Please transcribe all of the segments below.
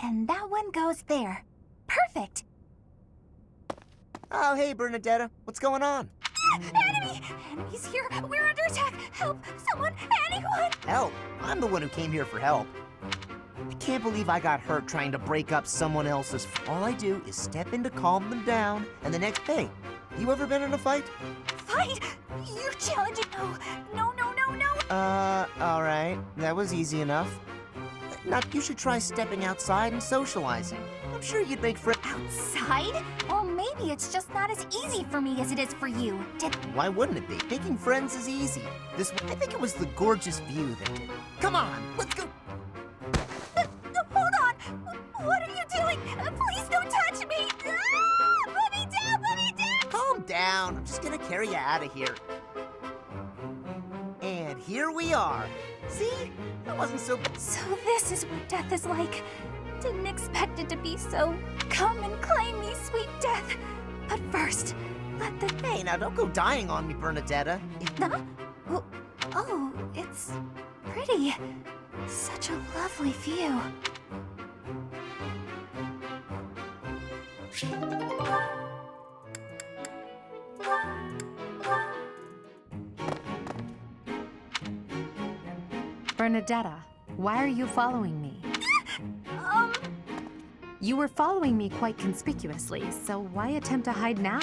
And that one goes there. Perfect! Oh, hey, Bernadetta. What's going on? Enemy! Enemies here! We're under attack! Help! Someone! Anyone! Help! I'm the one who came here for help. I can't believe I got hurt trying to break up someone else's. All I do is step in to calm them down, and the next. Hey, you ever been in a fight? Fight? You're challenging. No. Alright. That was easy enough. Now, you should try stepping outside and socializing. I'm sure you'd make friends. Outside? Or maybe it's just not as easy for me as it is for you. Why wouldn't it be? Making friends is easy. I think it was the gorgeous view that did. Come on, let's go. Hold on! What are you doing? Please don't touch me! Ah! Put me down! Put me down! Calm down. I'm just gonna carry you out of here. And here we are. See? That wasn't so bad. So this is what death is like. Didn't expect it to be so. Come and claim me, sweet death. But first, let the... Hey, now don't go dying on me, Bernadetta. Huh? Oh, it's pretty. Such a lovely view. Bernadetta, why are you following me? You were following me quite conspicuously, so why attempt to hide now?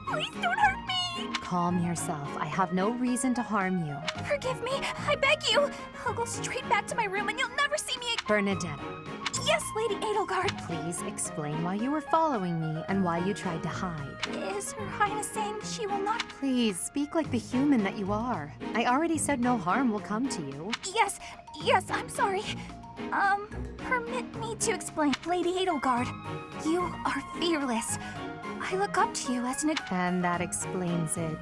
Please don't hurt me! Calm yourself. I have no reason to harm you. Forgive me, I beg you! I'll go straight back to my room and you'll never see me again. Bernadetta, Yes, Lady Edelgard. please explain why you were following me and why you tried to hide. Is Her Highness saying she will not... Please, speak like the human that you are. I already said no harm will come to you. Yes, I'm sorry. Permit me to explain. Lady Edelgard, you are fearless. I look up to you as an... And that explains it.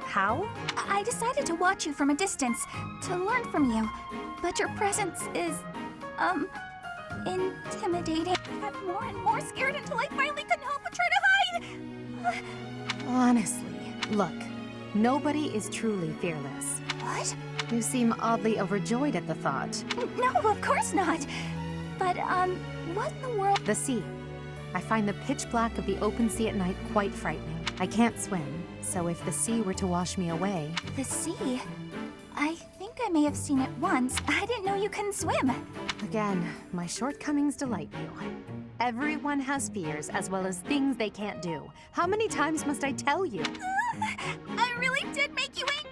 How? I decided to watch you from a distance, to learn from you. But your presence is, intimidating. I got more and more scared until I finally couldn't help but try to hide. Honestly, look, nobody is truly fearless. What? You seem oddly overjoyed at the thought. No, of course not. But, what in the world? The sea. I find the pitch black of the open sea at night quite frightening. I can't swim, so if the sea were to wash me away... The sea? I think I may have seen it once. I didn't know you couldn't swim. Again, my shortcomings delight you. Everyone has fears as well as things they can't do. How many times must I tell you? I really did make you angry.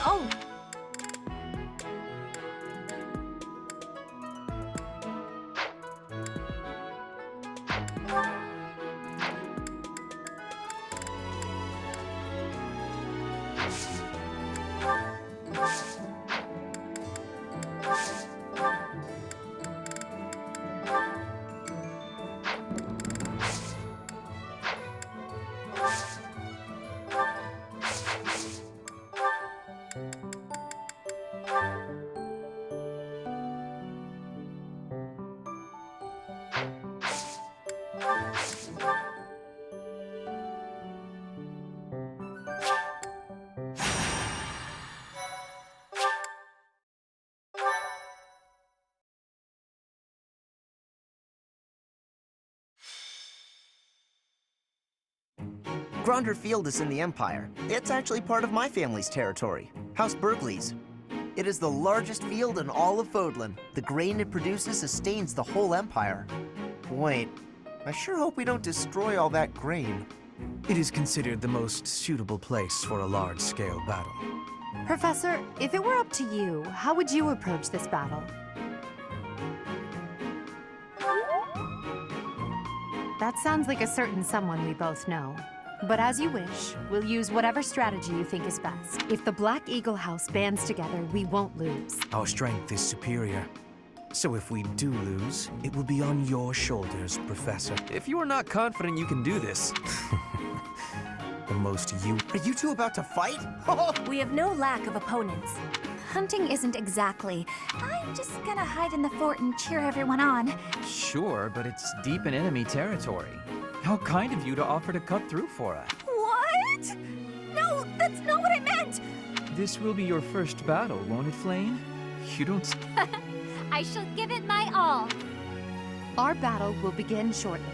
Oh! Gronder Field is in the Empire. It's actually part of my family's territory, House Burgley's. It is the largest field in all of Fodlan. The grain it produces sustains the whole Empire. Wait, I sure hope we don't destroy all that grain. It is considered the most suitable place for a large-scale battle. Professor, if it were up to you, how would you approach this battle? That sounds like a certain someone we both know. But as you wish, we'll use whatever strategy you think is best. If the Black Eagle House bands together, we won't lose. Our strength is superior. So if we do lose, it will be on your shoulders, Professor. If you are not confident you can do this, The most you... Are you two about to fight? We have no lack of opponents. Hunting isn't exactly. I'm just gonna hide in the fort and cheer everyone on. sure, but it's deep in enemy territory. How kind of you to offer to cut through for us. What? No, that's not what I meant! This will be your first battle, won't it, Flame? You don't... I shall give it my all. Our battle will begin shortly.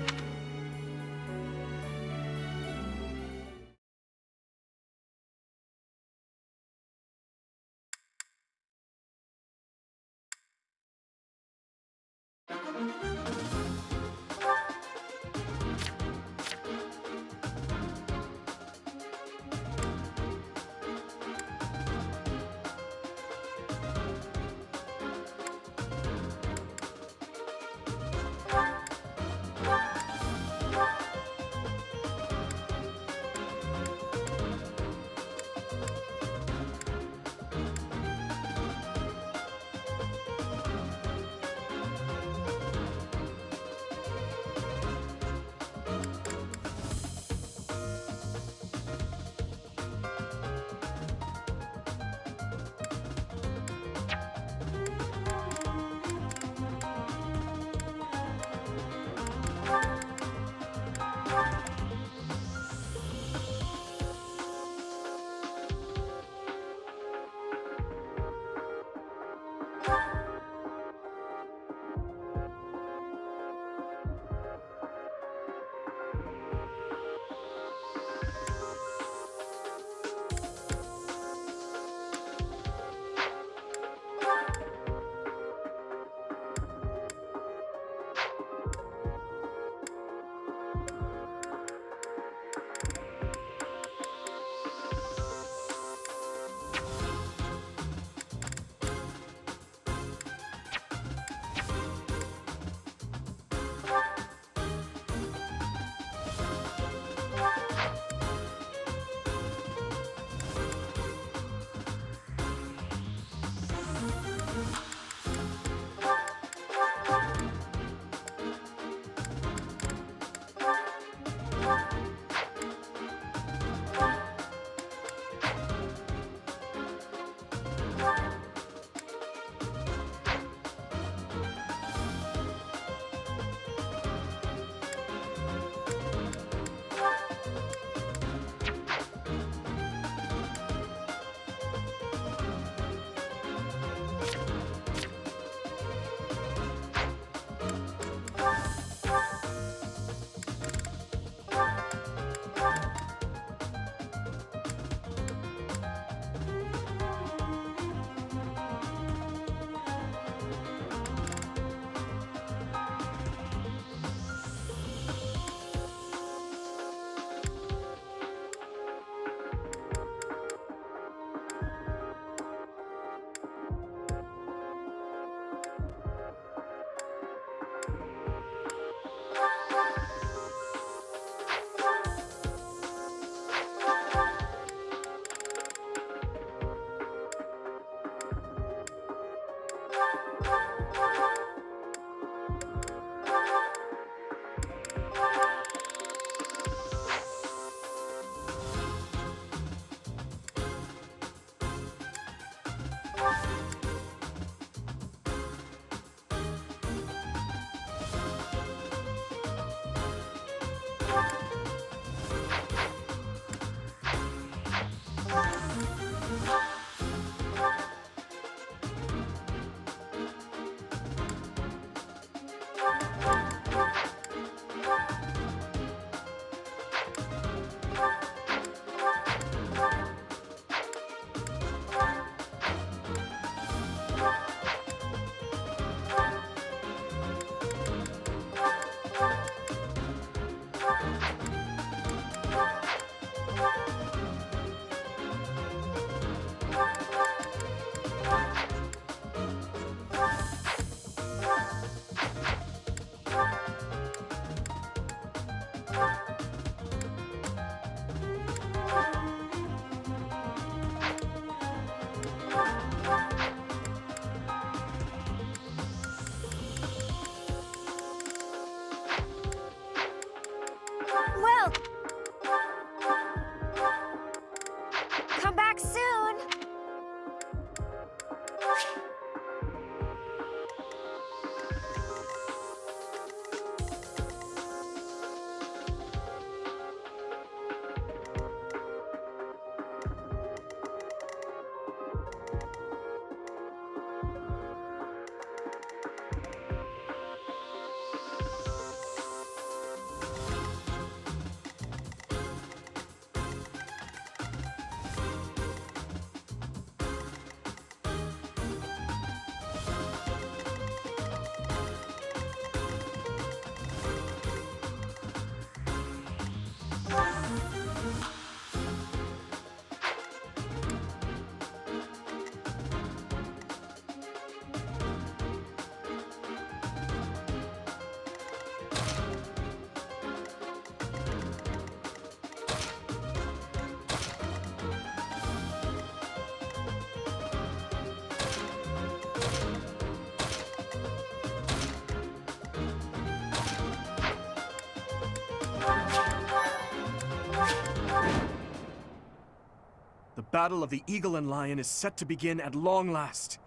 battle of the Eagle and Lion is set to begin at long last.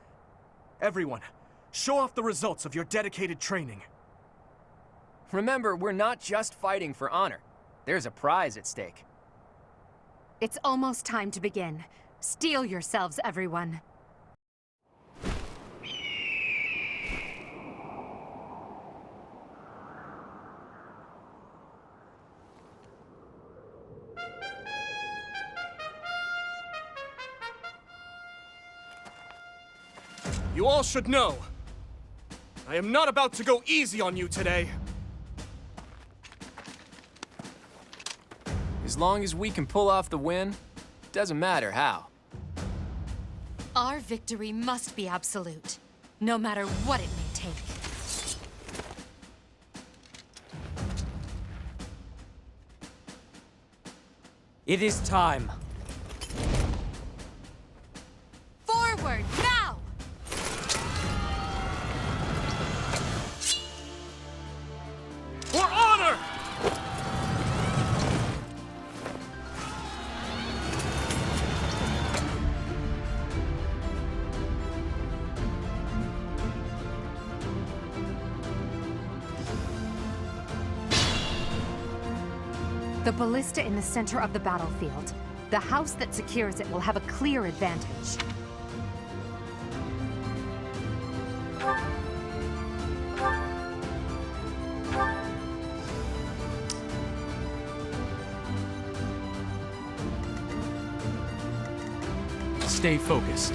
Everyone, show off the results of your dedicated training. Remember, we're not just fighting for honor. There's a prize at stake. It's almost time to begin. Steel yourselves, everyone. You all should know, I am not about to go easy on you today. As long as we can pull off the win, doesn't matter how. Our victory must be absolute, no matter what it may take. It is time. Forward, now! For honor! The ballista in the center of the battlefield. The house that secures it will have a clear advantage. Stay focused.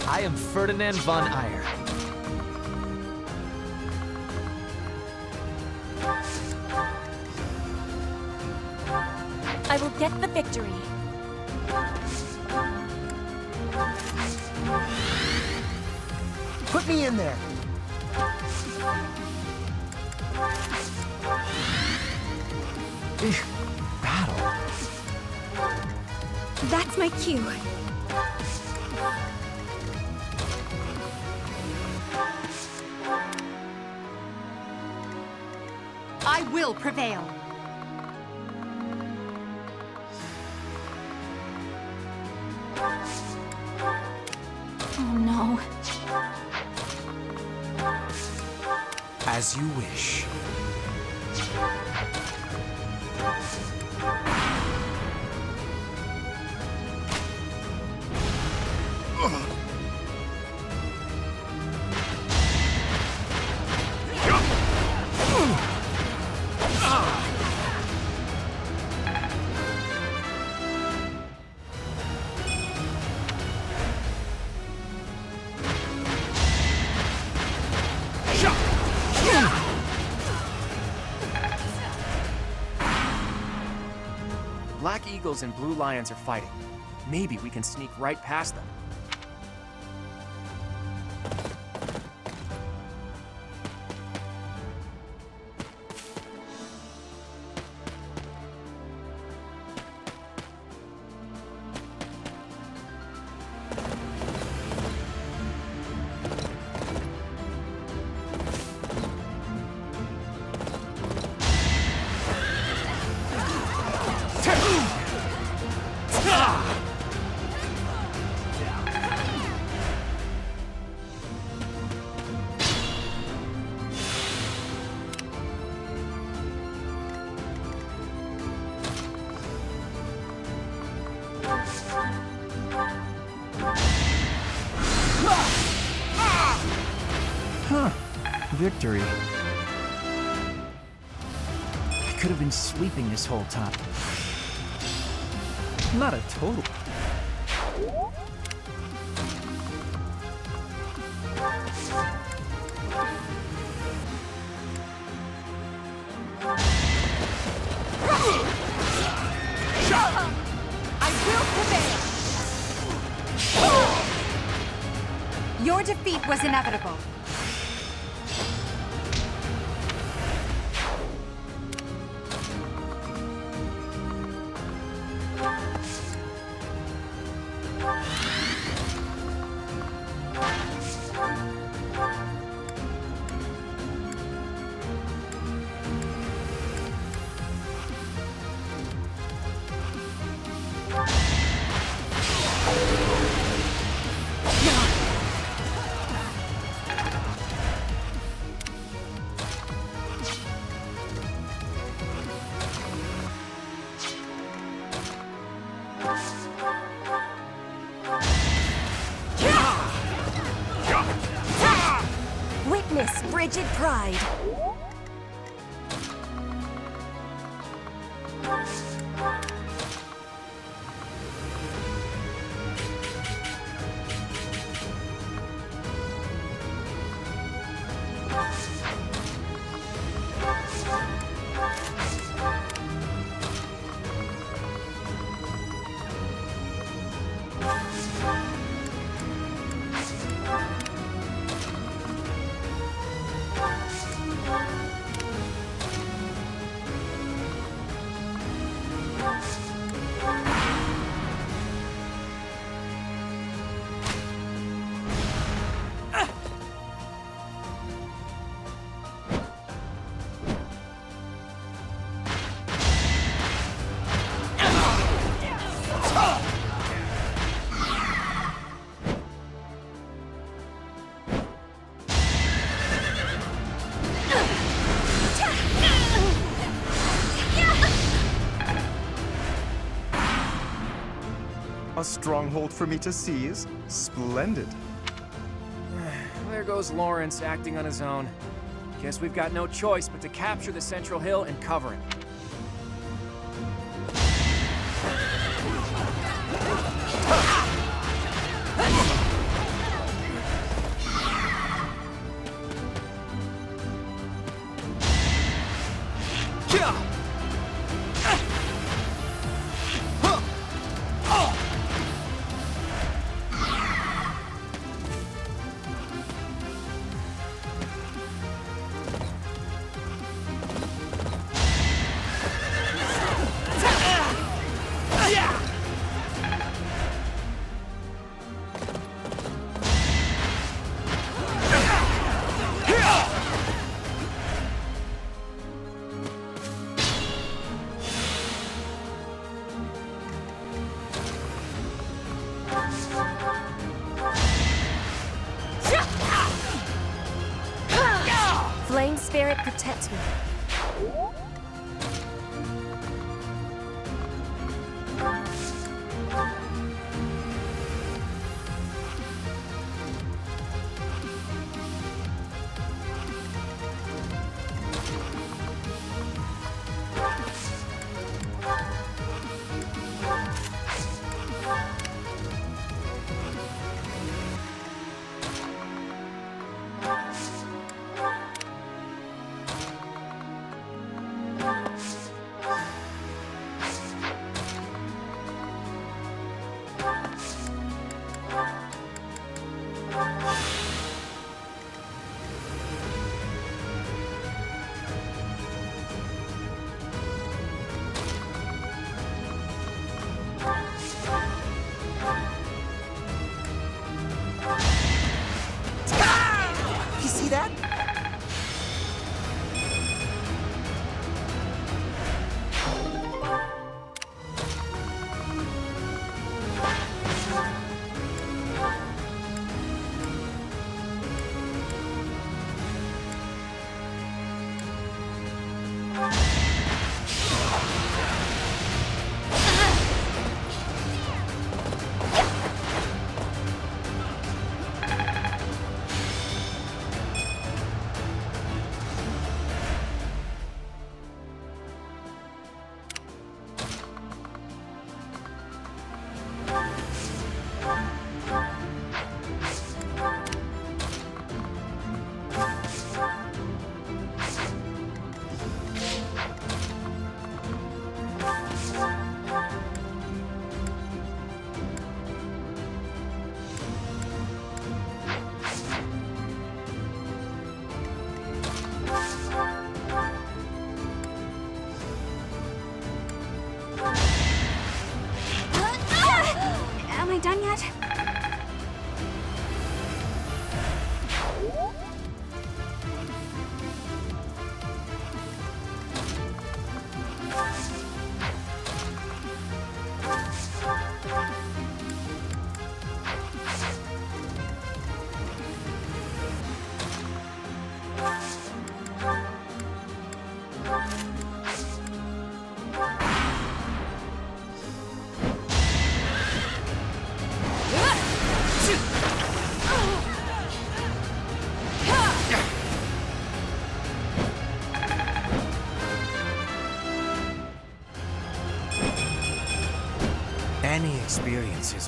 I am Ferdinand von Eyre. I will get the victory. Put me in there. Battle. That's my cue. I will prevail. Oh no. As you wish. Black Eagles and Blue Lions are fighting. Maybe we can sneak right past them. Victory. I could have been sleeping this whole time. Not a total. Your defeat was inevitable. Witness frigid pride. A stronghold for me to seize? Splendid. There goes Lawrence acting on his own. Guess we've got no choice but to capture the central hill and cover it. Flame spirit protect me. You see that?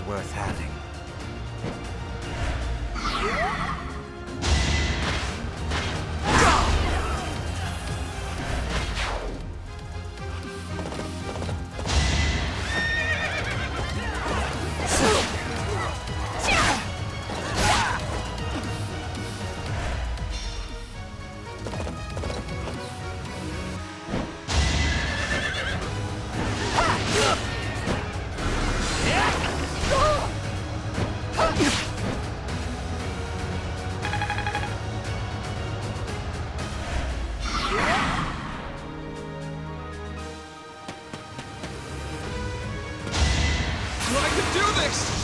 worth having. I can do this!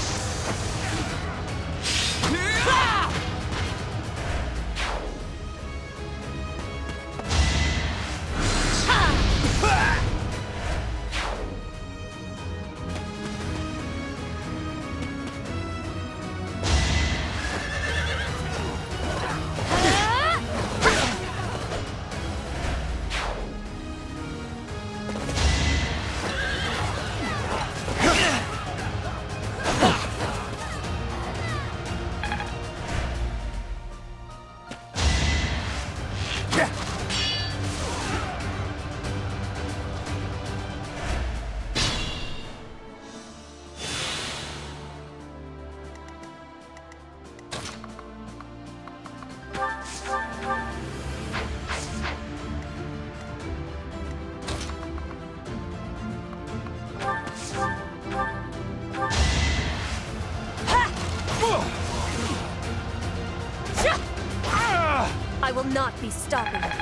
I will not be stopping it.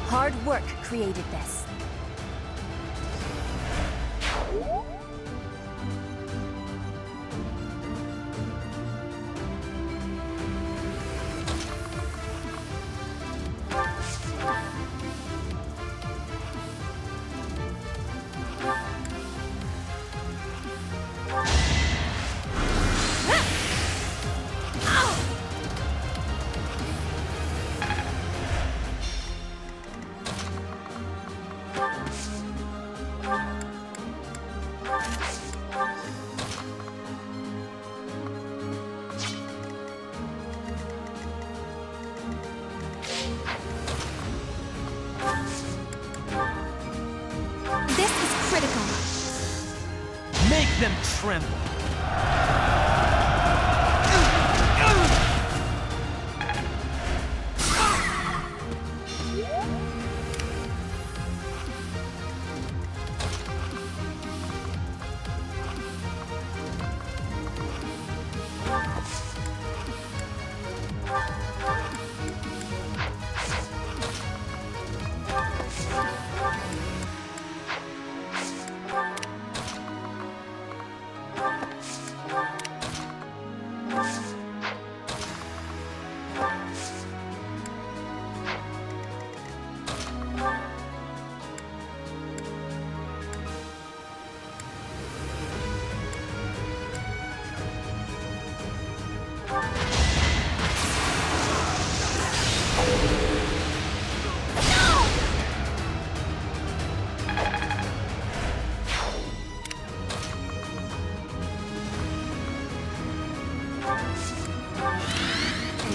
Hard work created this. This is critical. Make them tremble.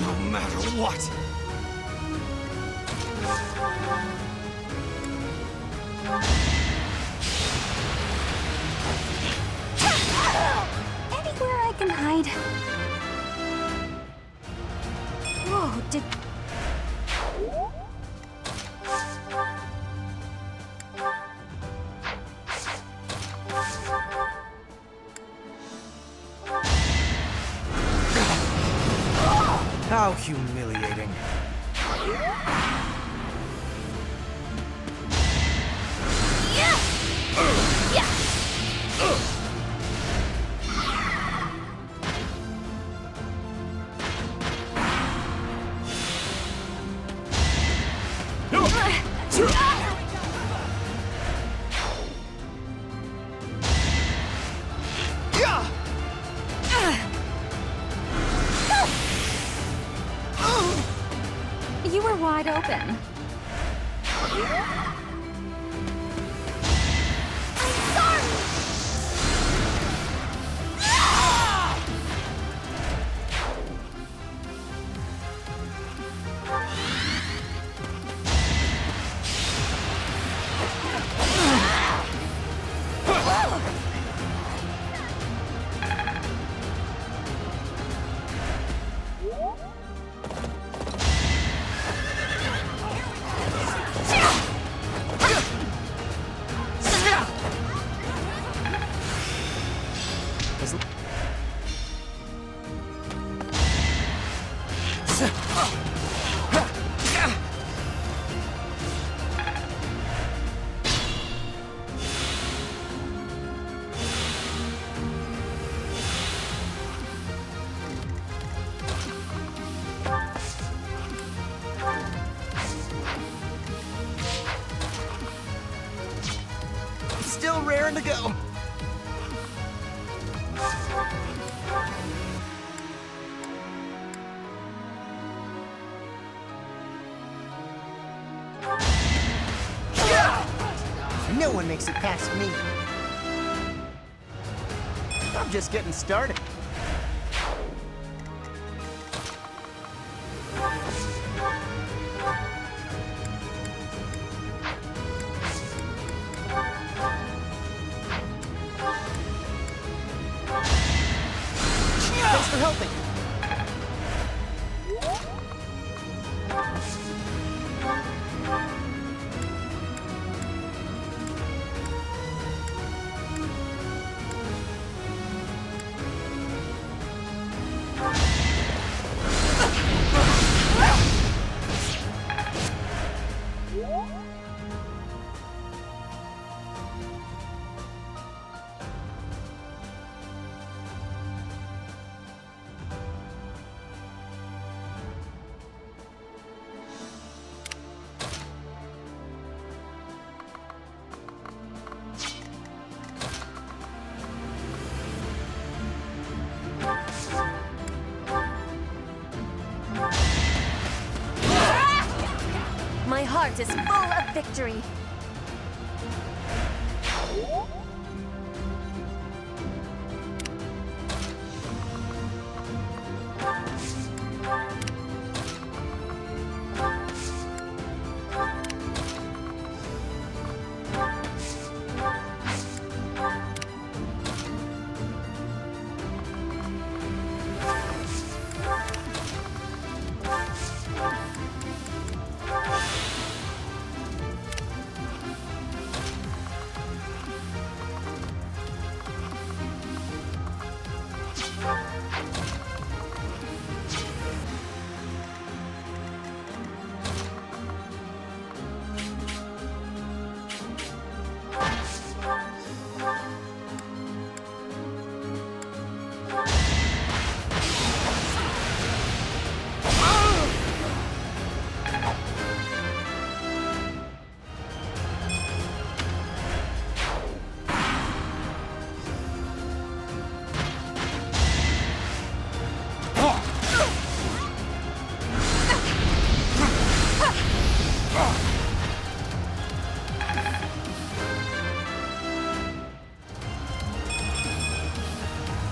No matter what. Anywhere I can hide. Whoa, did... How humiliating. You were wide open. raring to go. No one makes it past me. I'm just getting started. Thanks for helping. My heart is full of victory.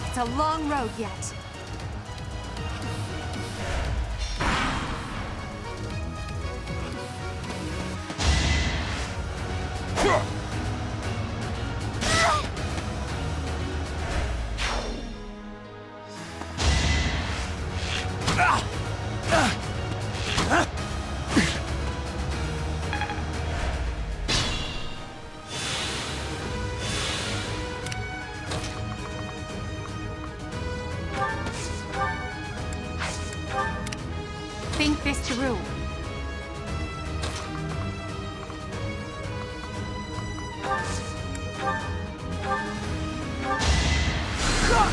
It's a long road yet. Think this through.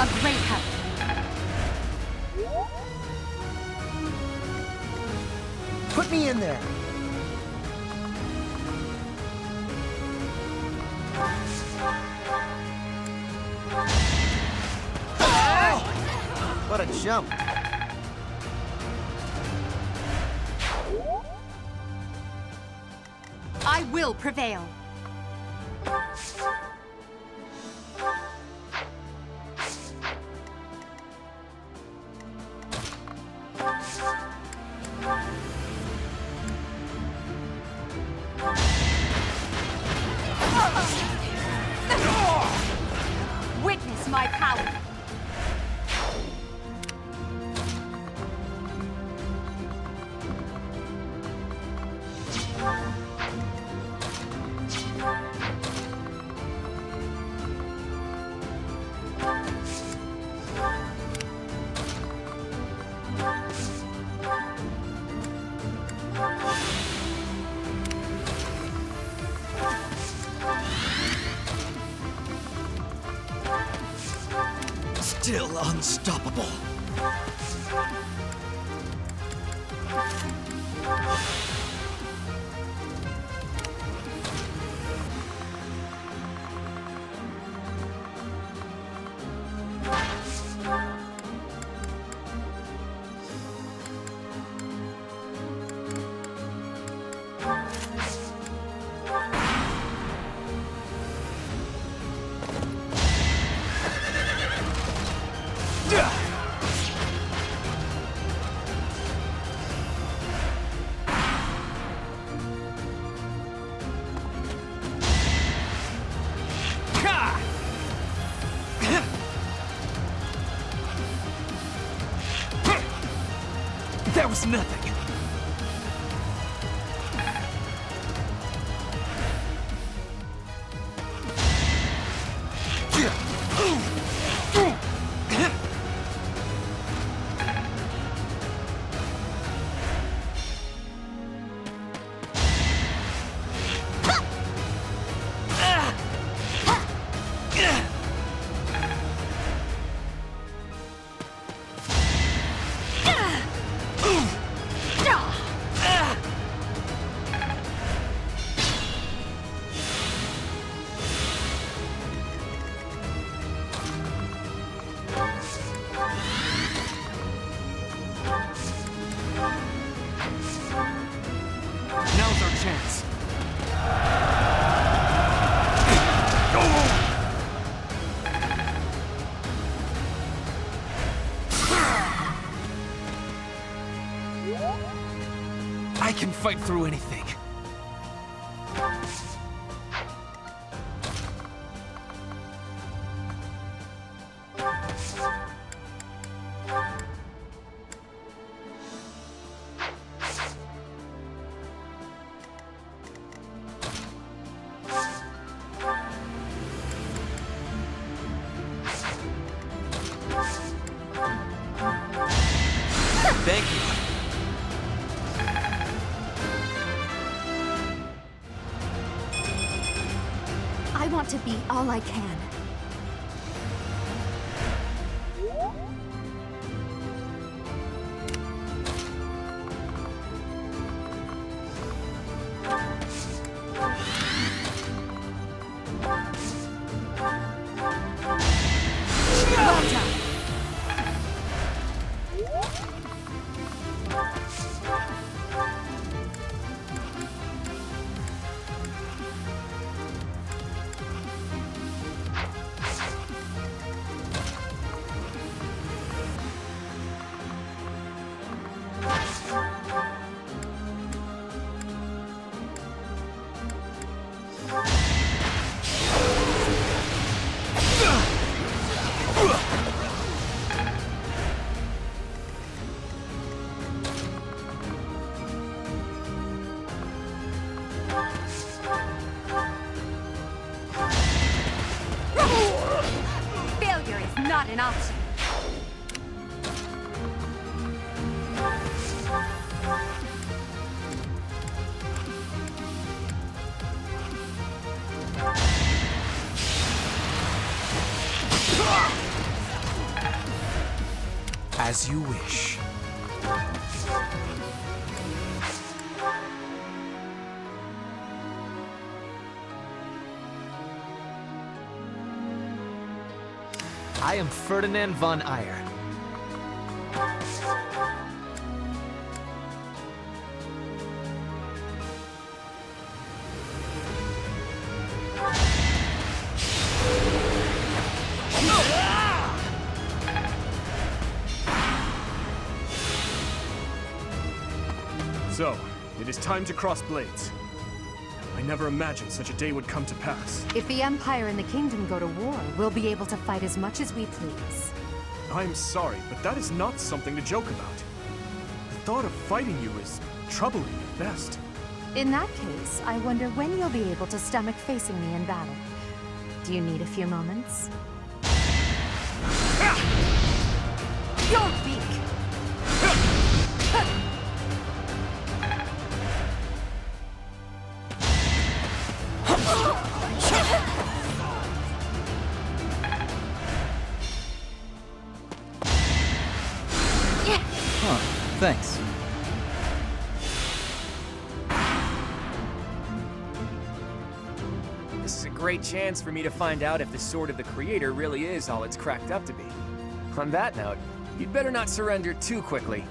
A great help. Put me in there. What a jump. I will prevail. Witness my power. Still unstoppable. That was nothing. Now's our chance. I can fight through anything. Thank you. I want to be all I can. Well done. Failure is not an option. As you wish. I am Ferdinand von Ayer. So, it is time to cross blades. I never imagined such a day would come to pass. If the Empire and the Kingdom go to war, we'll be able to fight as much as we please. I'm sorry, but that is not something to joke about. The thought of fighting you is troubling at best. In that case, I wonder when you'll be able to stomach facing me in battle. Do you need a few moments? Your beak! Huh, thanks. This is a great chance for me to find out if the Sword of the Creator really is all it's cracked up to be. On that note, you'd better not surrender too quickly.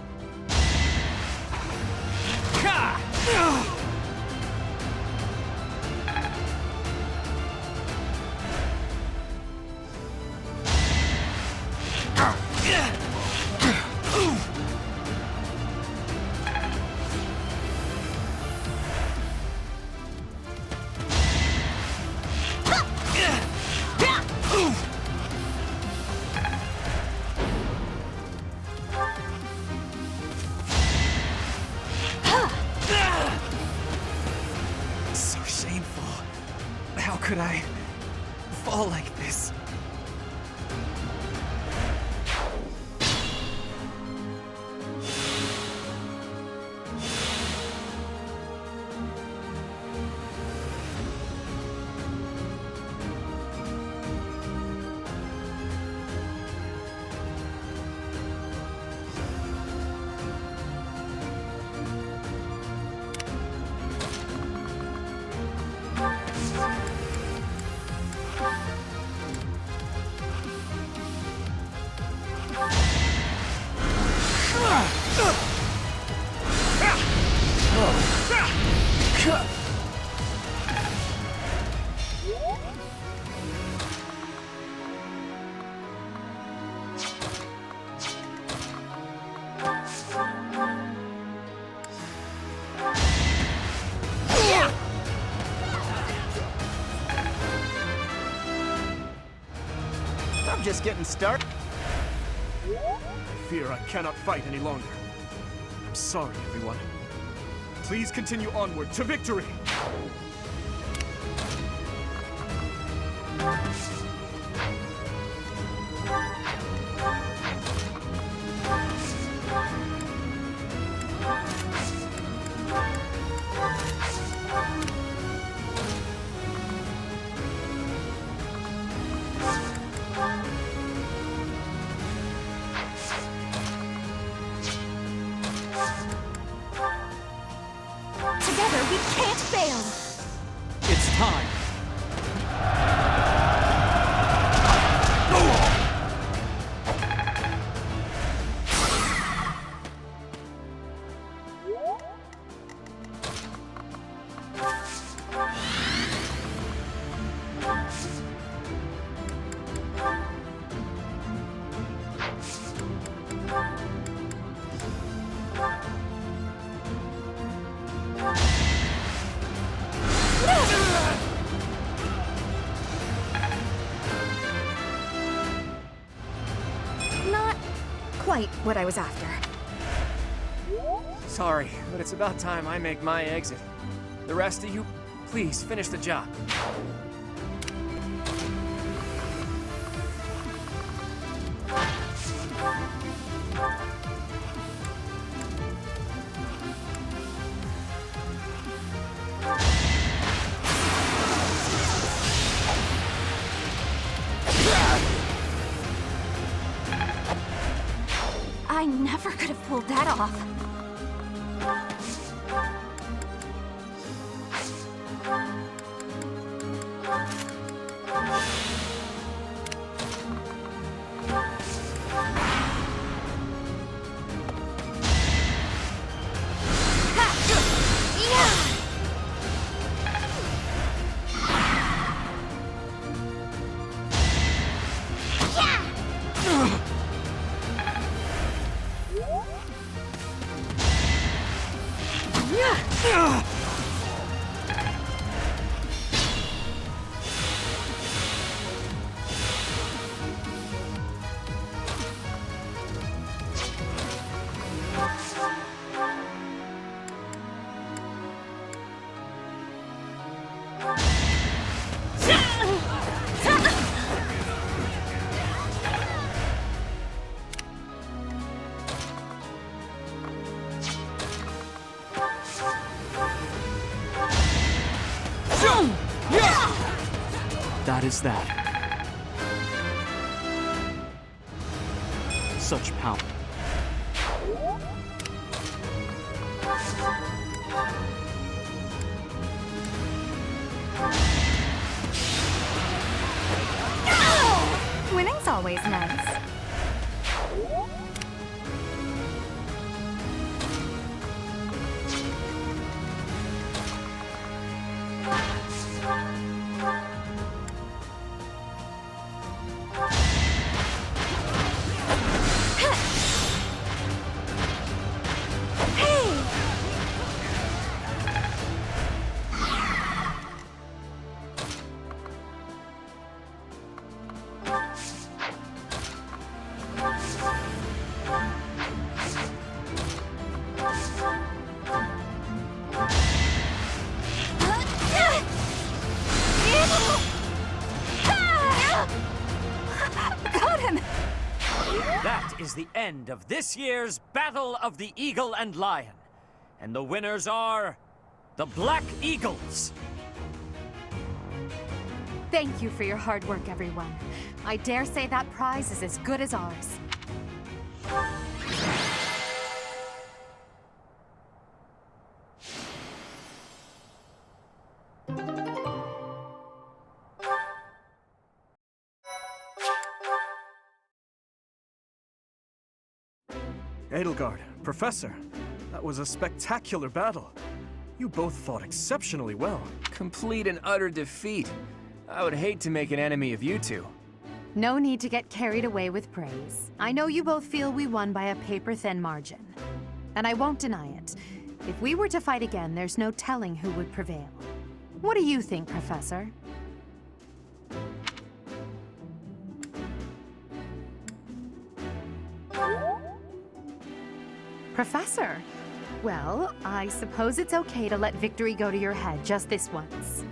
could I fall like this? I'm just getting started. I fear I cannot fight any longer. I'm sorry, everyone. Please continue onward to victory! Together, we can't fail! It's time. Not quite what I was after. Sorry, but it's about time I make my exit. The rest of you, please finish the job. I never could have pulled that off. That is that. Such power. Winning's always nice. is the end of this year's Battle of the Eagle and Lion. And the winners are the Black Eagles. Thank you for your hard work, everyone. I dare say that prize is as good as ours. Edelgard, Professor, that was a spectacular battle. You both fought exceptionally well. Complete and utter defeat. I would hate to make an enemy of you two. No need to get carried away with praise. I know you both feel we won by a paper-thin margin. And I won't deny it. If we were to fight again, there's no telling who would prevail. What do you think, Professor? Professor? Well, I suppose it's okay to let victory go to your head just this once.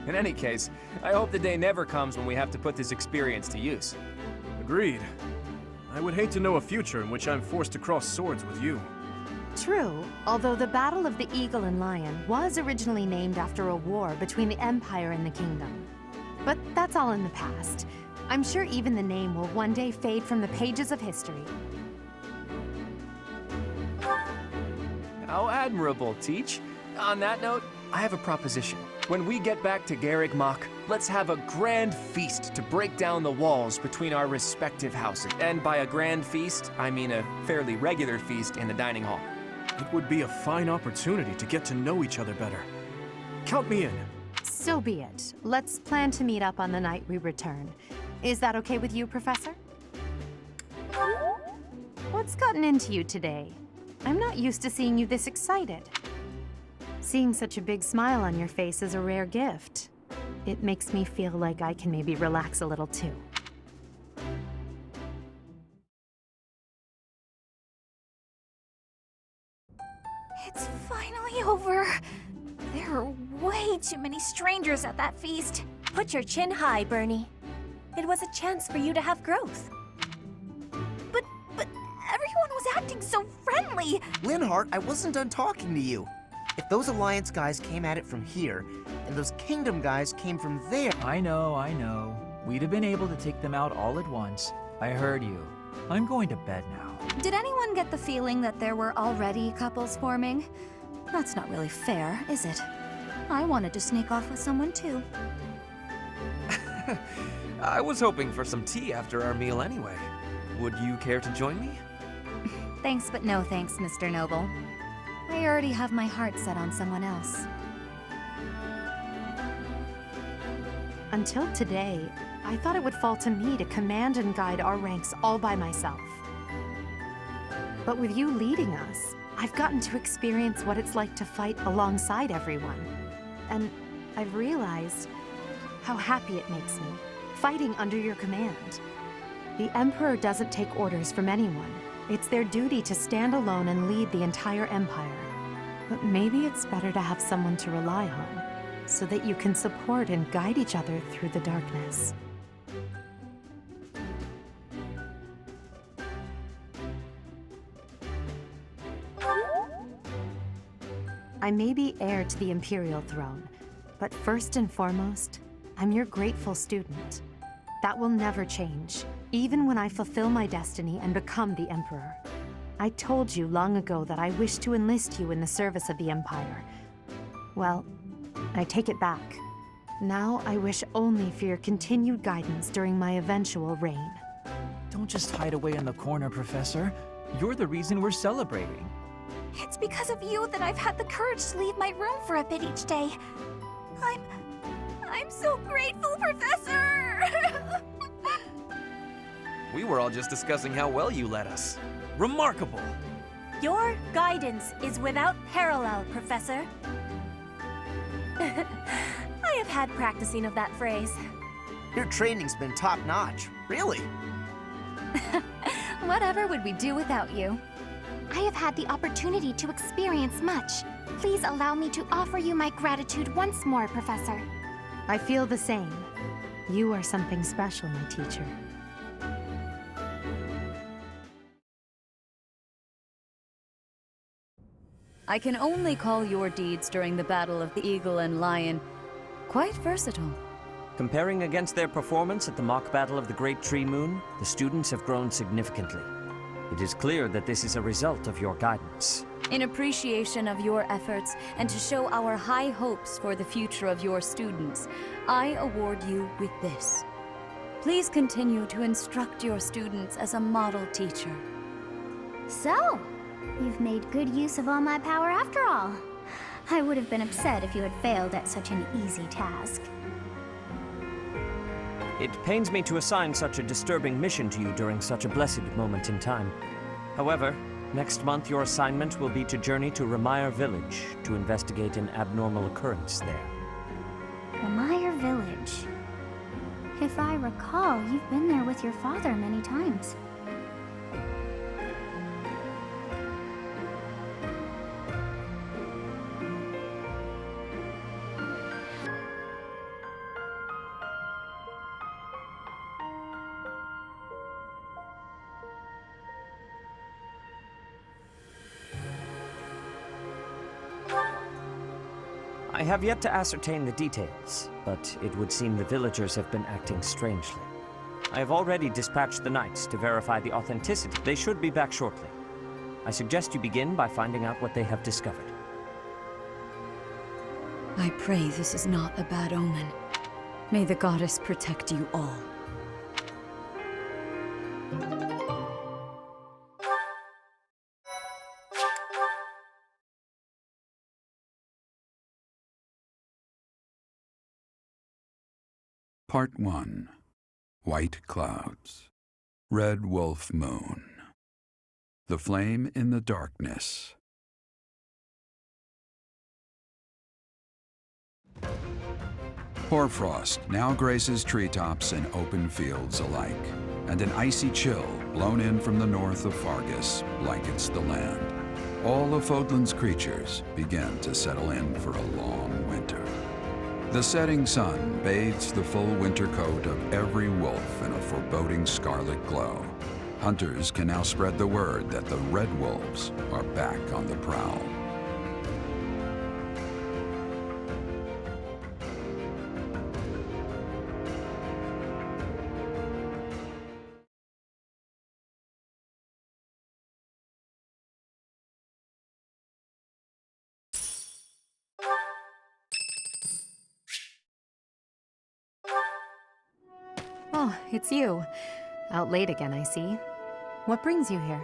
In any case, I hope the day never comes when we have to put this experience to use. Agreed. I would hate to know a future in which I'm forced to cross swords with you. True, although the Battle of the Eagle and Lion was originally named after a war between the Empire and the Kingdom. But that's all in the past. I'm sure even the name will one day fade from the pages of history. How admirable, Teach. On that note, I have a proposition. When we get back to Garreg Mach, let's have a grand feast to break down the walls between our respective houses. And by a grand feast, I mean a fairly regular feast in the dining hall. It would be a fine opportunity to get to know each other better. Count me in. So be it. Let's plan to meet up on the night we return. Is that okay with you, Professor? What's gotten into you today? I'm not used to seeing you this excited. Seeing such a big smile on your face is a rare gift. It makes me feel like I can maybe relax a little too. It's finally over. There are way too many strangers at that feast. Put your chin high, Bernie. It was a chance for you to have growth. But everyone was acting so friendly. Linhardt, I wasn't done talking to you. If those Alliance guys came at it from here, and those Kingdom guys came from there... I know. We'd have been able to take them out all at once. I heard you. I'm going to bed now. Did anyone get the feeling that there were already couples forming? That's not really fair, is it? I wanted to sneak off with someone too. I was hoping for some tea after our meal anyway. Would you care to join me? Thanks, but no thanks, Mr. Noble. I already have my heart set on someone else. Until today, I thought it would fall to me to command and guide our ranks all by myself. But with you leading us, I've gotten to experience what it's like to fight alongside everyone. And I've realized how happy it makes me, fighting under your command. The Emperor doesn't take orders from anyone. It's their duty to stand alone and lead the entire Empire. But maybe it's better to have someone to rely on, so that you can support and guide each other through the darkness. I may be heir to the Imperial throne, but first and foremost, I'm your grateful student. That will never change, even when I fulfill my destiny and become the Emperor. I told you long ago that I wish to enlist you in the service of the Empire. Well, I take it back. Now I wish only for your continued guidance during my eventual reign. Don't just hide away in the corner, Professor. You're the reason we're celebrating. It's because of you that I've had the courage to leave my room for a bit each day. I'm so grateful, Professor! We were all just discussing how well you led us. Remarkable! Your guidance is without parallel, Professor. I have had practicing of that phrase. Your training's been top-notch. Really? Whatever would we do without you? I have had the opportunity to experience much. Please allow me to offer you my gratitude once more, Professor. I feel the same. You are something special, my teacher. I can only call your deeds during the Battle of the Eagle and Lion quite versatile. Comparing against their performance at the mock battle of the Great Tree Moon, the students have grown significantly. It is clear that this is a result of your guidance. In appreciation of your efforts and to show our high hopes for the future of your students, I award you with this. Please continue to instruct your students as a model teacher. So, you've made good use of all my power after all. I would have been upset if you had failed at such an easy task. It pains me to assign such a disturbing mission to you during such a blessed moment in time. However, next month your assignment will be to journey to Ramire Village to investigate an abnormal occurrence there. Ramire Village. If I recall, you've been there with your father many times. I have yet to ascertain the details, but it would seem the villagers have been acting strangely. I have already dispatched the knights to verify the authenticity. They should be back shortly. I suggest you begin by finding out what they have discovered. I pray this is not a bad omen. May the goddess protect you all. Part 1. White Clouds. Red Wolf Moon. The Flame in the Darkness. Hoarfrost now graces treetops and open fields alike, and an icy chill blown in from the north of Fargus blankets the land. All of Fodlan's creatures begin to settle in for a long winter. The setting sun bathes the full winter coat of every wolf in a foreboding scarlet glow. Hunters can now spread the word that the red wolves are back on the prowl. Oh, it's you. Out late again, I see. What brings you here?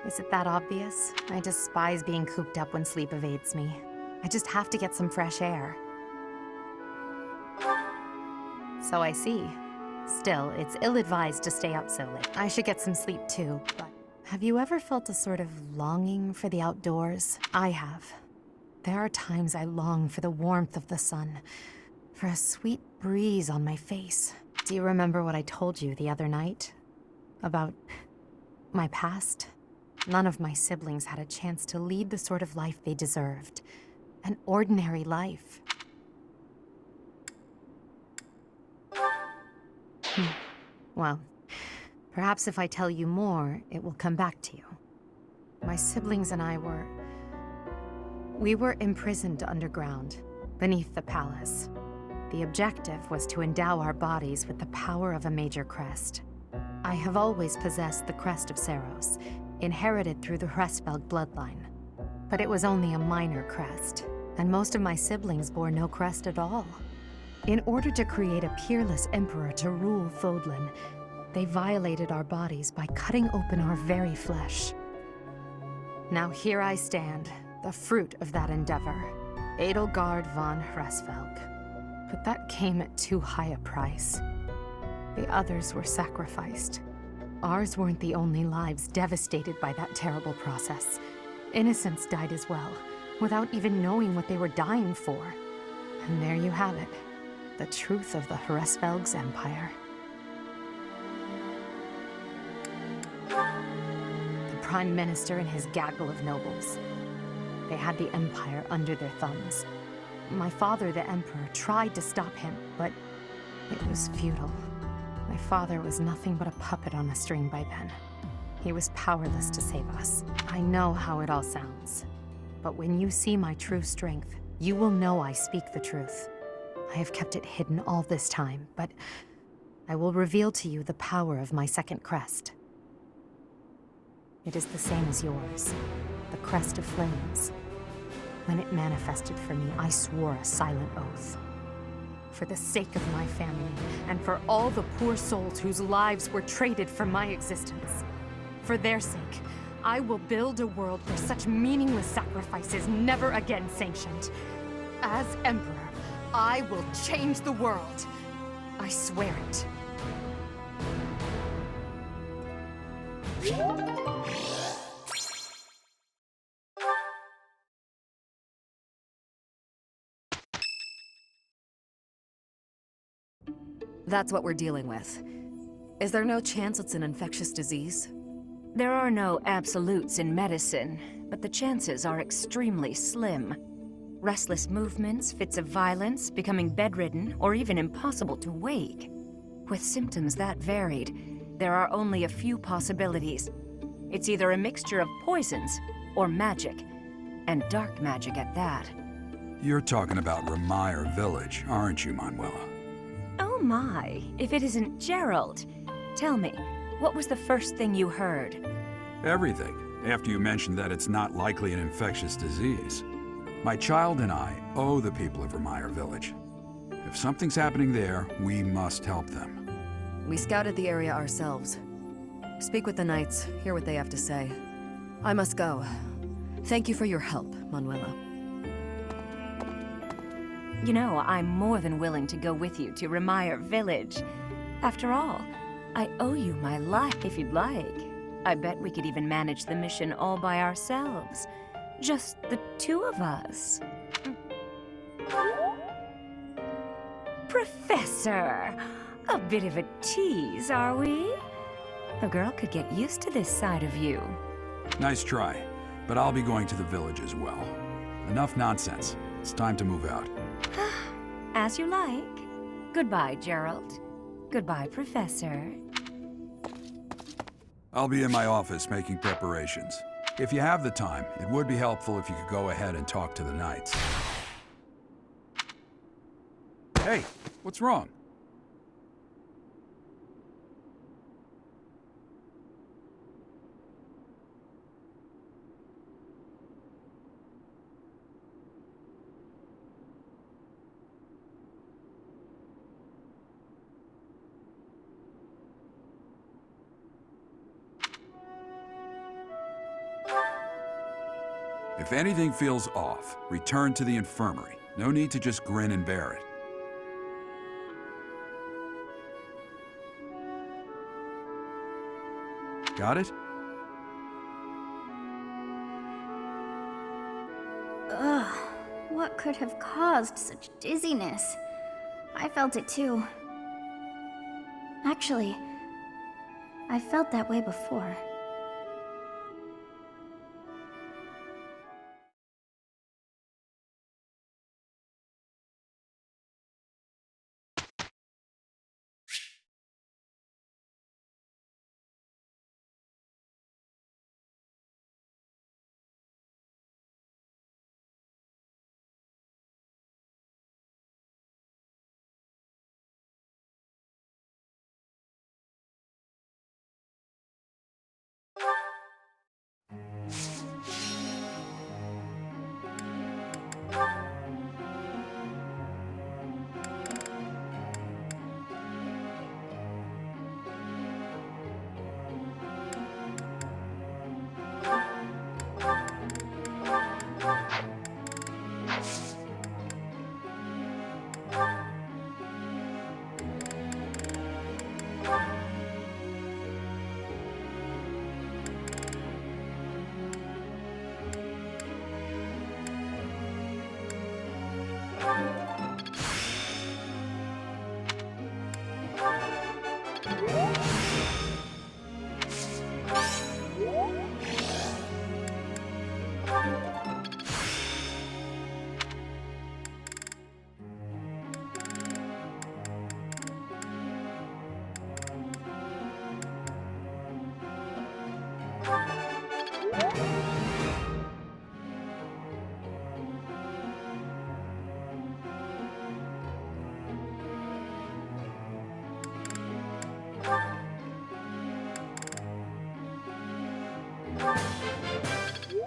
Is it that obvious? I despise being cooped up when sleep evades me. I just have to get some fresh air. So I see. Still, it's ill-advised to stay up so late. I should get some sleep too, but have you ever felt a sort of longing for the outdoors? I have. There are times I long for the warmth of the sun, for a sweet breeze on my face. Do you remember what I told you the other night? About my past? None of my siblings had a chance to lead the sort of life they deserved. An ordinary life. Well, perhaps if I tell you more, it will come back to you. My siblings and I we were imprisoned underground, beneath the palace. The objective was to endow our bodies with the power of a major crest. I have always possessed the crest of Seros, inherited through the Hresvelg bloodline. But it was only a minor crest, and most of my siblings bore no crest at all. In order to create a peerless emperor to rule Fodlan, they violated our bodies by cutting open our very flesh. Now here I stand, the fruit of that endeavor, Edelgard von Hresvelg. But that came at too high a price. The others were sacrificed. Ours weren't the only lives devastated by that terrible process. Innocents died as well, without even knowing what they were dying for. And there you have it, the truth of the Hresvelg's empire. The Prime Minister and his gaggle of nobles. They had the empire under their thumbs. My father, the Emperor, tried to stop him, but it was futile. My father was nothing but a puppet on a string by then. He was powerless to save us. I know how it all sounds. But when you see my true strength, you will know I speak the truth. I have kept it hidden all this time, but I will reveal to you the power of my second crest. It is the same as yours, the crest of flames. When it manifested for me, I swore a silent oath. For the sake of my family, and for all the poor souls whose lives were traded for my existence. For their sake, I will build a world where such meaningless sacrifice is never again sanctioned. As Emperor, I will change the world. I swear it. That's what we're dealing with. Is there no chance it's an infectious disease? There are no absolutes in medicine, but the chances are extremely slim. Restless movements, fits of violence, becoming bedridden, or even impossible to wake. With symptoms that varied, there are only a few possibilities. It's either a mixture of poisons or magic, and dark magic at that. You're talking about Remire Village, aren't you, Manuela? Oh my, if it isn't Gerald. Tell me, what was the first thing you heard? Everything, after you mentioned that it's not likely an infectious disease. My child and I owe the people of Remire Village. If something's happening there, we must help them. We scouted the area ourselves. Speak with the knights, hear what they have to say. I must go. Thank you for your help, Manuela. You know, I'm more than willing to go with you to Remire Village. After all, I owe you my life if you'd like. I bet we could even manage the mission all by ourselves. Just the two of us. Professor! A bit of a tease, are we? A girl could get used to this side of you. Nice try, but I'll be going to the village as well. Enough nonsense. It's time to move out. As you like. Goodbye, Gerald. Goodbye, Professor. I'll be in my office making preparations. If you have the time, it would be helpful if you could go ahead and talk to the knights. Hey, what's wrong? If anything feels off, return to the infirmary. No need to just grin and bear it. Got it? Ugh, what could have caused such dizziness? I felt it too. Actually, I felt that way before.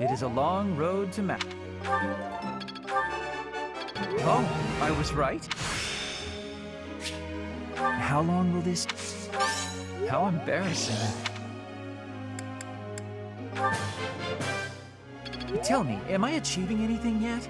It is a long road to Oh, I was right. How long will this... How embarrassing. Tell me, am I achieving anything yet?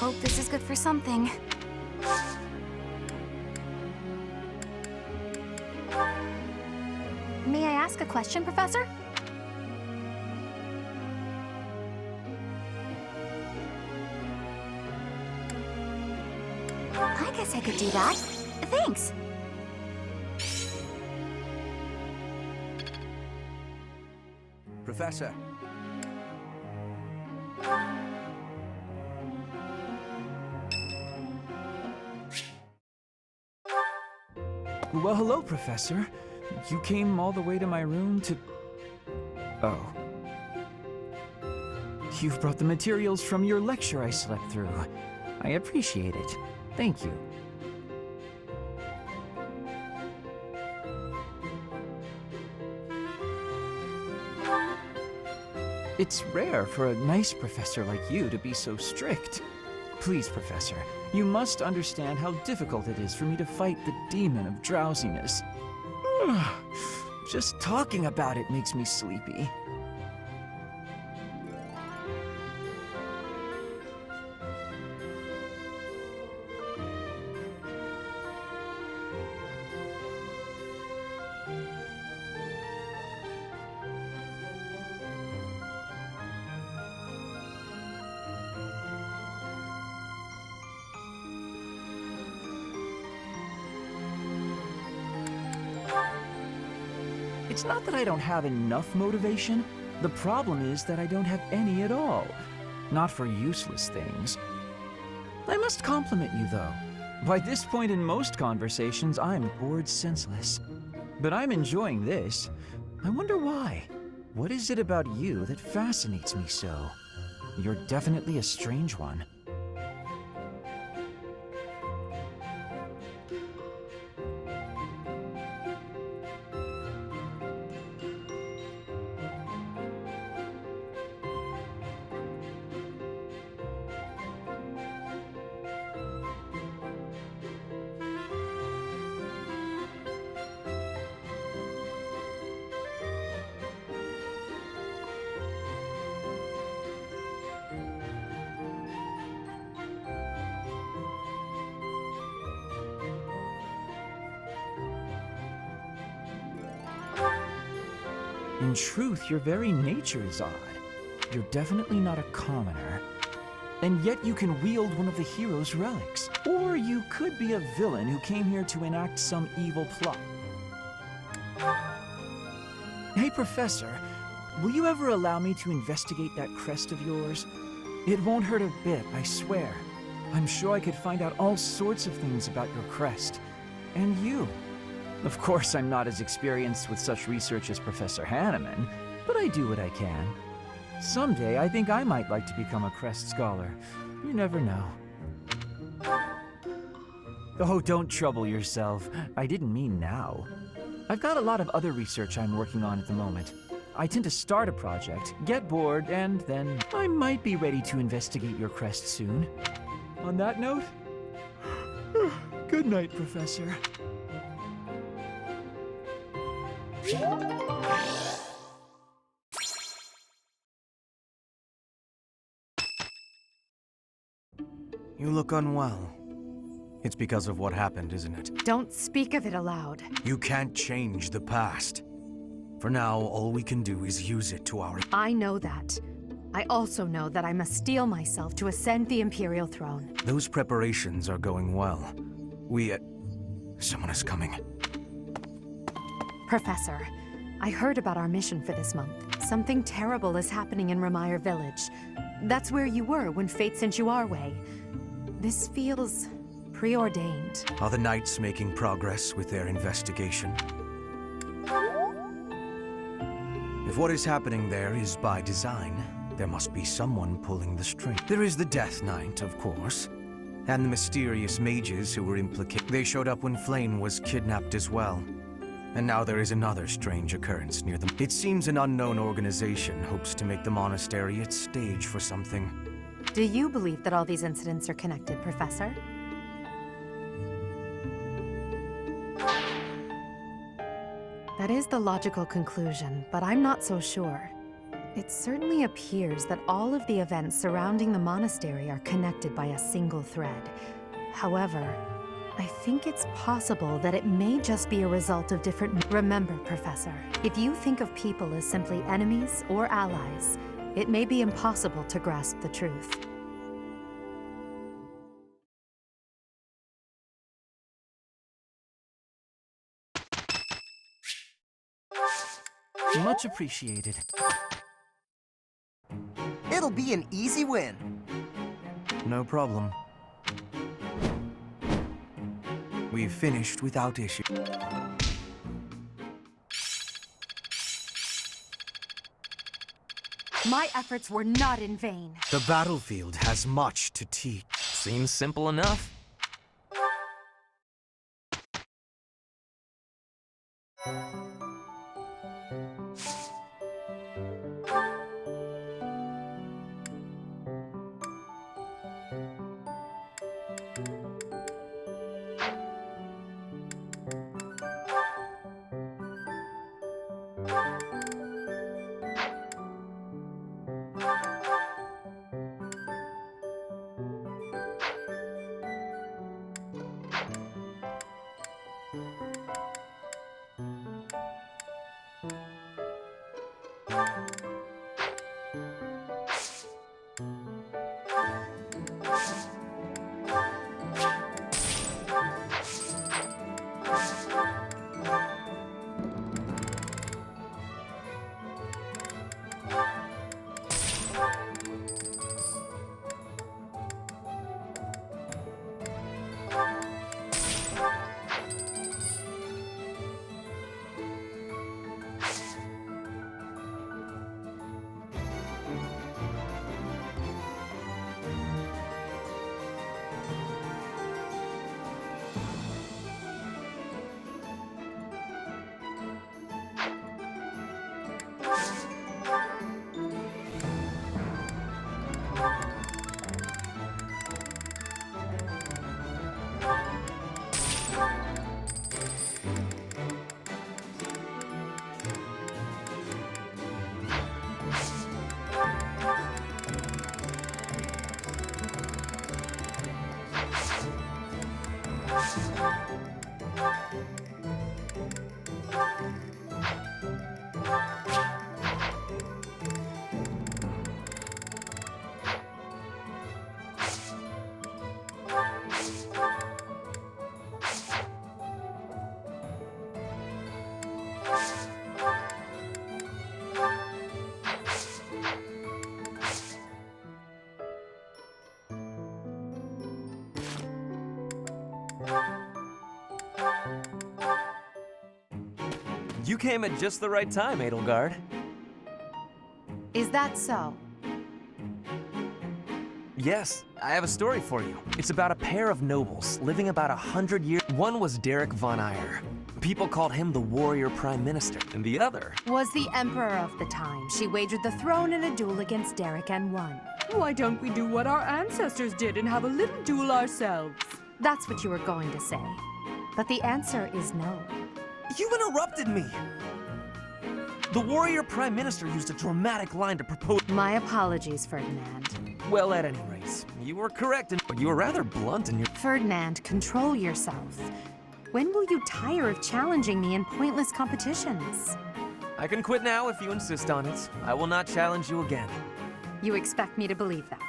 Hope this is good for something. May I ask a question, Professor? I guess I could do that. Thanks. Professor. Well, hello, Professor. You came all the way to my room to... Oh. You've brought the materials from your lecture I slept through. I appreciate it. Thank you. It's rare for a nice professor like you to be so strict. Please, Professor, you must understand how difficult it is for me to fight the demon of drowsiness. Just talking about it makes me sleepy. It's not that I don't have enough motivation. The problem is that I don't have any at all. Not for useless things. I must compliment you, though. By this point in most conversations, I'm bored senseless. But I'm enjoying this. I wonder why. What is it about you that fascinates me so? You're definitely a strange one. In truth, your very nature is odd. You're definitely not a commoner. And yet you can wield one of the hero's relics. Or you could be a villain who came here to enact some evil plot. Hey, Professor, will you ever allow me to investigate that crest of yours? It won't hurt a bit, I swear. I'm sure I could find out all sorts of things about your crest. And you. Of course, I'm not as experienced with such research as Professor Hanneman, but I do what I can. Someday, I think I might like to become a crest scholar. You never know. Oh, don't trouble yourself. I didn't mean now. I've got a lot of other research I'm working on at the moment. I tend to start a project, get bored, and then I might be ready to investigate your crest soon. On that note, good night, Professor. You look unwell. It's because of what happened, isn't it? Don't speak of it aloud. You can't change the past. For now, all we can do is use it to our... I know that. I also know that I must steel myself to ascend the Imperial throne. Those preparations are going well. Someone is coming. Professor, I heard about our mission for this month. Something terrible is happening in Ramire Village. That's where you were when fate sent you our way. This feels preordained. Are the Knights making progress with their investigation? If what is happening there is by design, there must be someone pulling the string. There is the Death Knight, of course, and the mysterious mages who were implicated. They showed up when Flame was kidnapped as well. And now there is another strange occurrence near them. It seems an unknown organization hopes to make the monastery its stage for something. Do you believe that all these incidents are connected, Professor? That is the logical conclusion, but I'm not so sure. It certainly appears that all of the events surrounding the monastery are connected by a single thread. However, I think it's possible that it may just be a result of different... Remember, Professor, if you think of people as simply enemies or allies, it may be impossible to grasp the truth. Much appreciated. It'll be an easy win. No problem. We've finished without issue. My efforts were not in vain. The battlefield has much to teach. Seems simple enough. You came at just the right time, Edelgard. Is that so? Yes, I have a story for you. It's about a pair of nobles living about 100 years. One was Derek von Eyre. People called him the warrior prime minister. And the other Was the emperor of the time. She wagered the throne in a duel against Derek and won. Why don't we do what our ancestors did and have a little duel ourselves? That's what you were going to say. But the answer is no. You interrupted me! The warrior prime minister used a dramatic line to propose— My apologies, Ferdinand. Well, at any rate, you were correct, but you were rather blunt in your— Ferdinand, control yourself. When will you tire of challenging me in pointless competitions? I can quit now if you insist on it. I will not challenge you again. You expect me to believe that?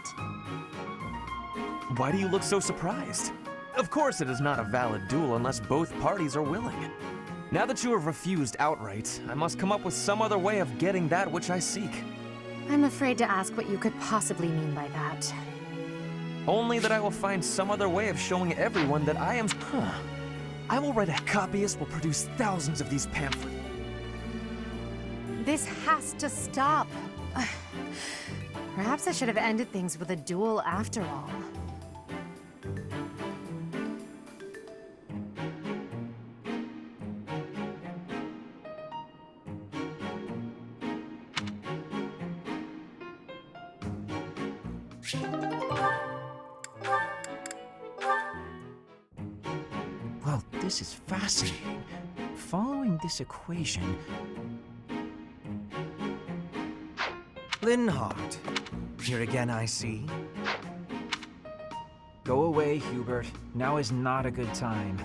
Why do you look so surprised? Of course it is not a valid duel unless both parties are willing. Now that you have refused outright, I must come up with some other way of getting that which I seek. I'm afraid to ask what you could possibly mean by that. Only that I will find some other way of showing everyone that I am— I will write a copyist will produce thousands of these pamphlets. This has to stop. Perhaps I should have ended things with a duel after all. Well, this is fascinating. Following this equation... Linhardt. Here again, I see. Go away, Hubert. Now is not a good time.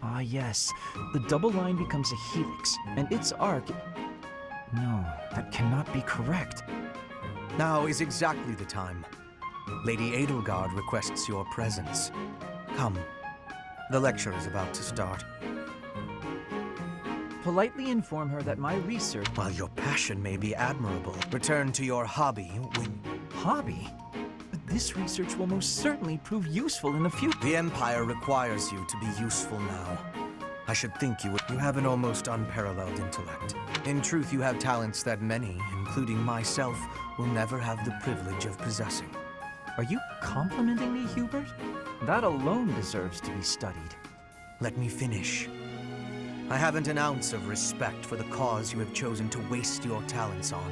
Ah, yes. The double line becomes a helix, and its arc... No, that cannot be correct. Now is exactly the time. Lady Edelgard requests your presence. Come. The lecture is about to start. Politely inform her that my research... While your passion may be admirable, return to your hobby when... Hobby? But this research will most certainly prove useful in the future. The Empire requires you to be useful now. I should think you would. You have an almost unparalleled intellect. In truth, you have talents that many, including myself, will never have the privilege of possessing. Are you complimenting me, Hubert? That alone deserves to be studied. Let me finish. I haven't an ounce of respect for the cause you have chosen to waste your talents on,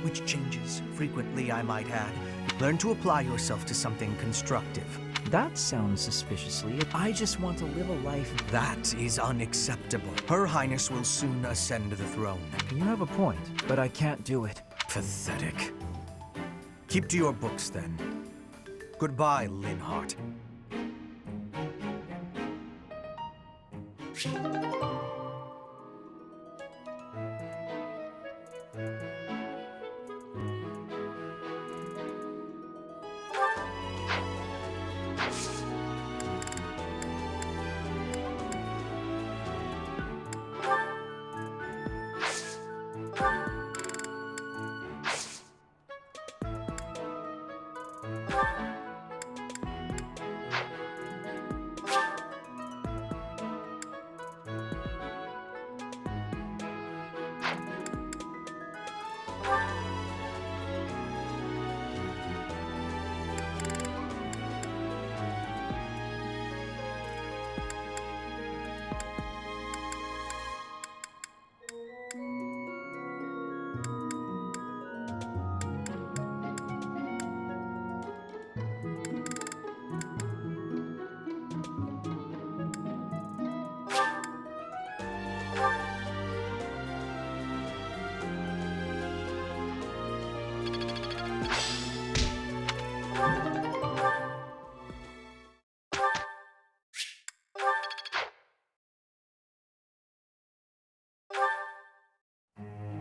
which changes frequently, I might add. Learn to apply yourself to something constructive. That sounds suspiciously. I just want to live a life... That is unacceptable. Her Highness will soon ascend the throne. You have a point, but I can't do it. Pathetic. Keep to your books, then. Goodbye, Linhardt.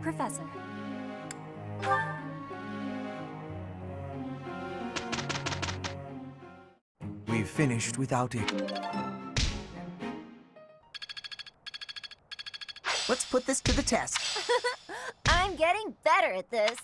Professor. We've finished without it. Let's put this to the test. I'm getting better at this.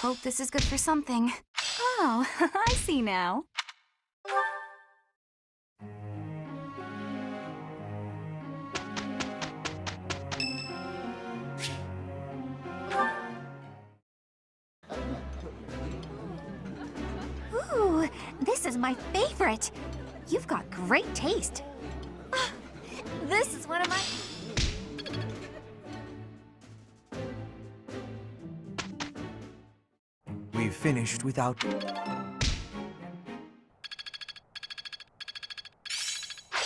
Hope this is good for something. Oh, I see now. Ooh, this is my favorite. You've got great taste. This is one of my... We've finished without...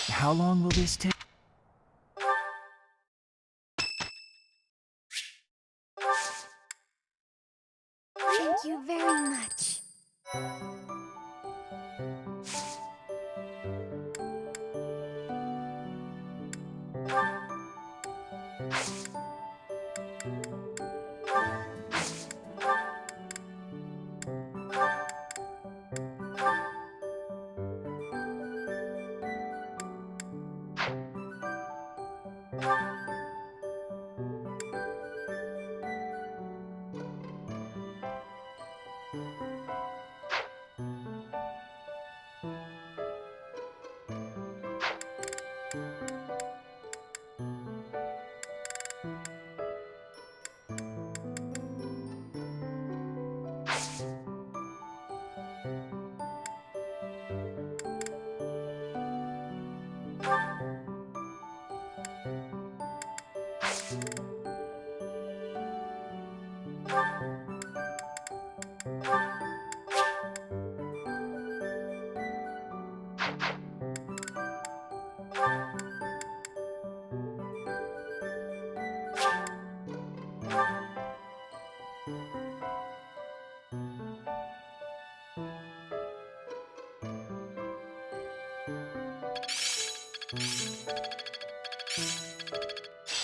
How long will this take? Thank you very much.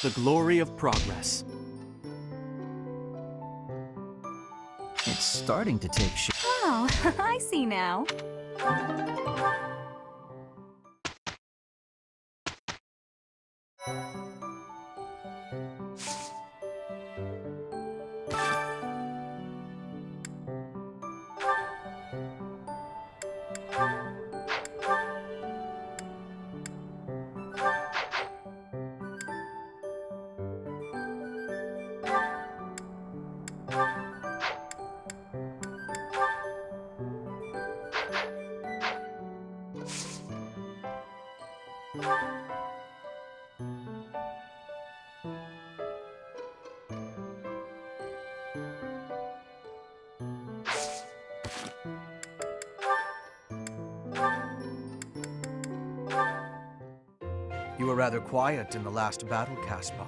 The glory of progress. It's starting to take shape. Oh, I see now. You were rather quiet in the last battle, Caspar.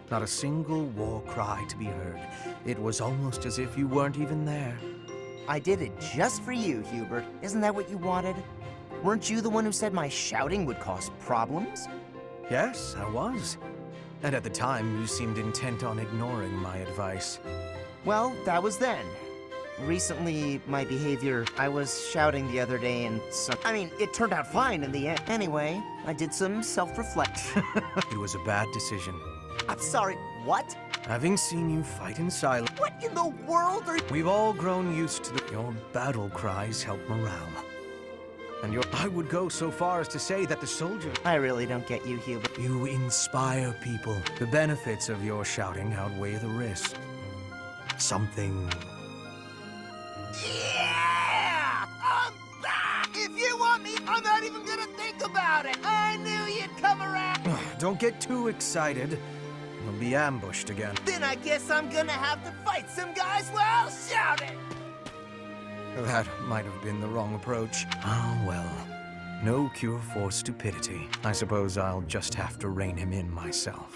Not a single war cry to be heard. It was almost as if you weren't even there. I did it just for you, Hubert. Isn't that what you wanted? Weren't you the one who said my shouting would cause problems? Yes, I was. And at the time, you seemed intent on ignoring my advice. Well, that was then. Recently, my behavior... I was shouting the other day and it turned out fine in the end. Anyway, I did some self-reflection. It was a bad decision. I'm sorry, what? Having seen you fight in silence... What in the world are you... We've all grown used to your battle cries help morale. And I would go so far as to say that the soldiers... I really don't get you, Hubert. You inspire people. The benefits of your shouting outweigh the risk. Something... Yeah! If you want me, I'm not even gonna think about it! I knew you'd come around! Don't get too excited. You'll be ambushed again. Then I guess I'm gonna have to fight some guys while shouting! That might have been the wrong approach. Oh, well. No cure for stupidity. I suppose I'll just have to rein him in myself.